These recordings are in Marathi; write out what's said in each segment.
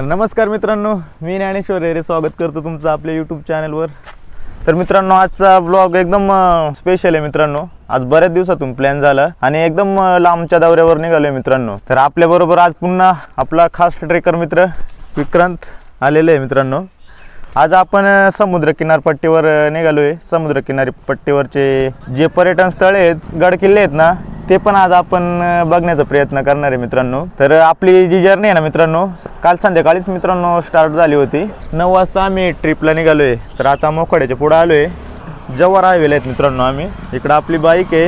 नमस्कार मित्रांनो, मी ज्ञानेश्वर हेरे स्वागत करतो तुमचं आपल्या यूट्यूब चॅनलवर। तर मित्रांनो, आजचा ब्लॉग एकदम स्पेशल आहे मित्रांनो। आज बऱ्याच दिवसातून प्लॅन झाला आणि एकदम लांबच्या दौऱ्यावर निघालोय मित्रांनो। तर आपल्या बरोबर आज पुन्हा आपला खास ट्रेकर मित्र विक्रांत आलेला आहे मित्रांनो। आज आपण समुद्र किनारपट्टीवर निघालोय। समुद्र किनारपट्टीवरचे जे पर्यटन स्थळ आहेत, गड किल्ले आहेत ना, ते पण आज आपण बघण्याचा प्रयत्न करणार आहे मित्रांनो। तर आपली जी जर्नी आहे ना मित्रांनो, काल संध्याकाळीच मित्रांनो स्टार्ट झाली होती। 9 वाजता आम्ही ट्रिपला निघालोय। तर आता मोखाड्याच्या पुढे आलोय, जव्हार हायवेला आहेत मित्रांनो आम्ही। इकडे आपली बाईक आहे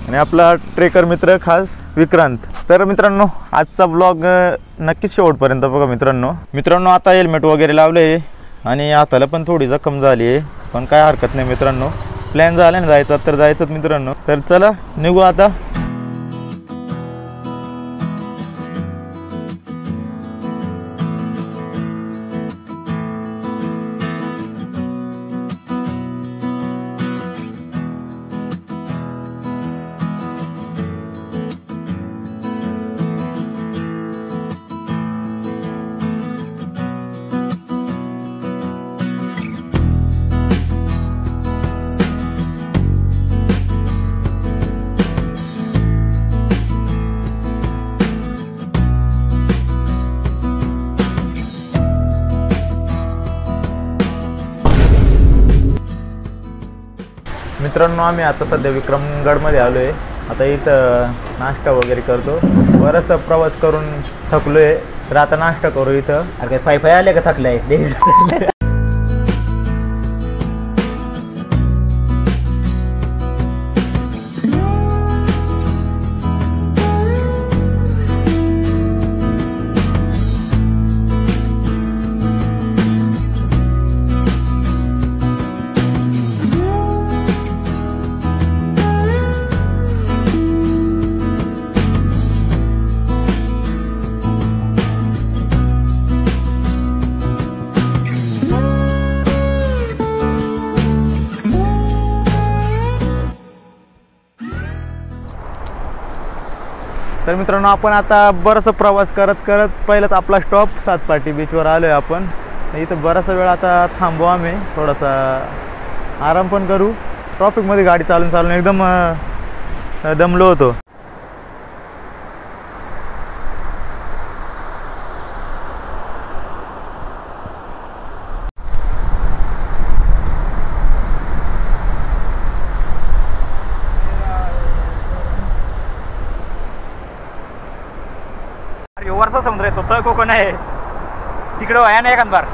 आणि आपला ट्रेकर मित्र खास विक्रांत। तर मित्रांनो, आजचा ब्लॉग नक्कीच शेवटपर्यंत बघा मित्रांनो। आता हेल्मेट वगैरे लावले आणि हाताला पण थोडी जखम झाली आहे, पण काय हरकत नाही मित्रांनो। प्लॅन झाला ना जायचा तर जायचंच मित्रांनो। तर चला निघू आता। मित्रांनो, आम्ही आता सध्या विक्रमगडमध्ये आलोय। आता इथं नाश्ता वगैरे करतो। बराचसा प्रवास करून थकलोय, तर आता नाश्ता करू इथं। अरे पाय आले का थकलाय? तर मित्रांनो, आपण आता बराचसा प्रवास करत पहिलाच आपला स्टॉप सातपाटी बीचवर आलोय आपण। इथं बराचसा वेळ आता थांबू, आम्ही थोडासा आराम पण करू। ट्रॉफिकमध्ये गाडी चालून एकदम दमलो होतो। वरचा समुद्र आहे तो, तर कोकण आहे तिकडं आहे ना एखाद बार।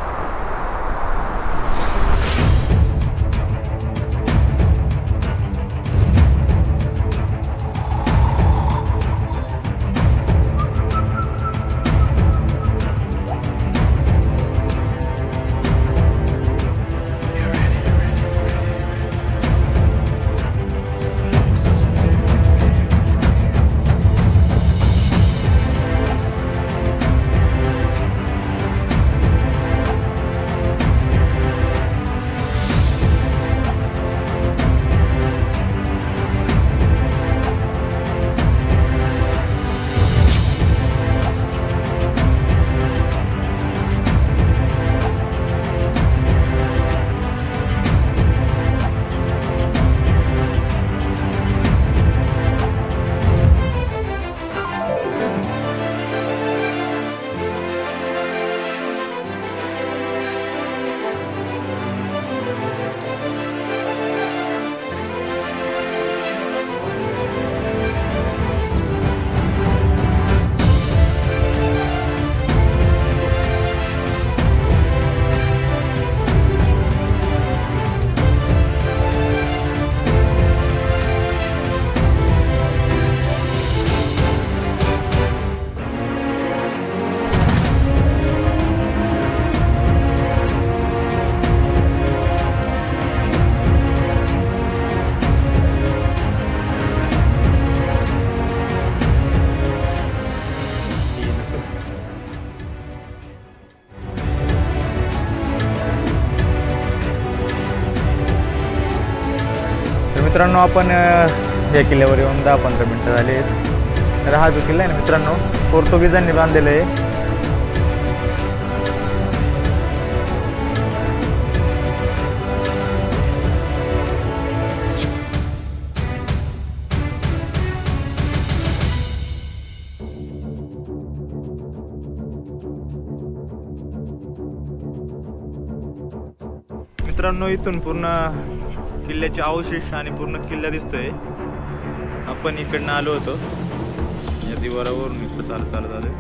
मित्रांनो, आपण या किल्ल्यावर येऊन 10-15 मिनिटं झाली। तर हा जो किल्ला आहे ना मित्रांनो, पोर्तुगीजांनी बांधलेला आहे। मित्रांनो इथून पूर्ण किल्ल्याचे अवशेष आणि पूर्ण किल्ला दिसतोय. आपण इकडनं आलो होतो या दिवारावरून इकडं चालत आलोय.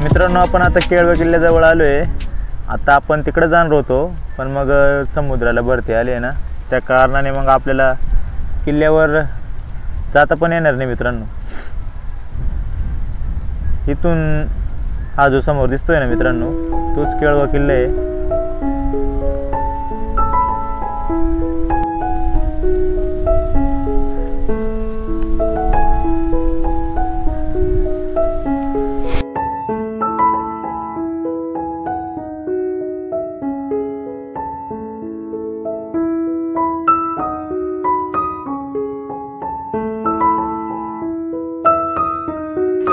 मित्रांनो आपण आता केळवे किल्ल्याजवळ आलोय. आता आपण तिकडे जाणार होतो पण मग समुद्राला भरती आली आहे ना, त्या कारणाने मग आपल्याला किल्ल्यावर जाता पण येणार नाही. मित्रांनो इथून हा जो समोर दिसतोय ना मित्रांनो, तोच केळवा किल्ला आहे.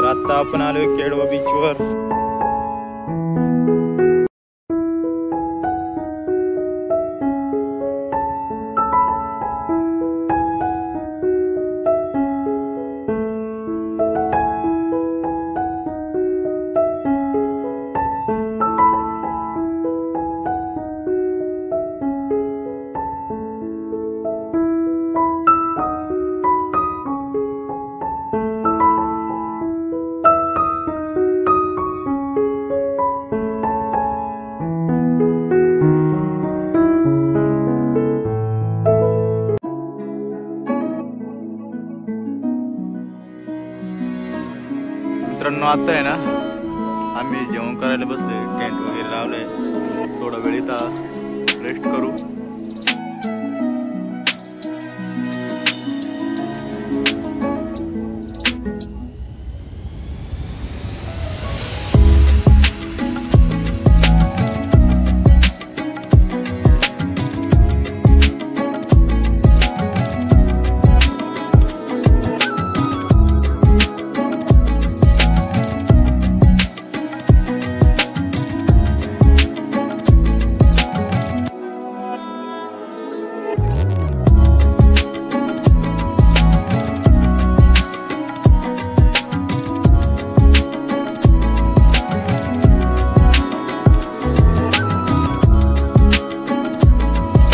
आता आपण आलोय केळवा बीचवर. मित्रांनो आता आहे ना आम्ही जेवण करायला बसलोय. टेंट वगैरे लावलंय. थोडा वेळ इथं रेस्ट करू.